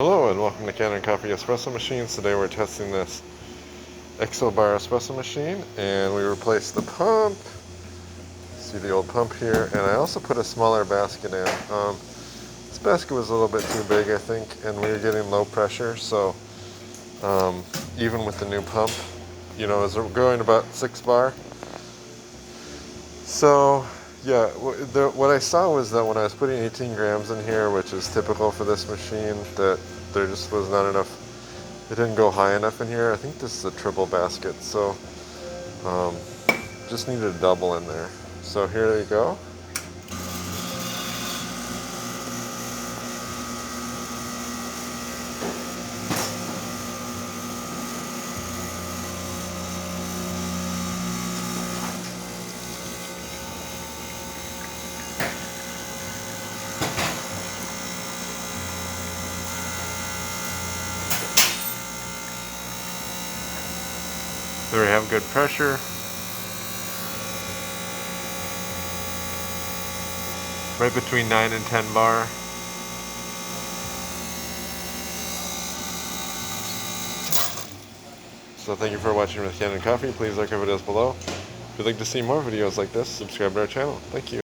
Hello and welcome to Kanen Coffee Espresso Machines. Today we're testing this Expobar espresso machine and we replaced the pump. See the old pump here, and I also put a smaller basket in. This basket was a little bit too big, I think, and we were getting low pressure, so even with the new pump, you know, as we're going about 6 bar. So yeah, what I saw was that when I was putting 18 grams in here, which is typical for this machine, that there just was not enough, it didn't go high enough in here. I think this is a triple basket, so just needed a double in there. So here you go. There we have good pressure. Right between 9 and 10 bar. So thank you for watching with Kanen Coffee. Please like our videos below. If you'd like to see more videos like this, subscribe to our channel. Thank you.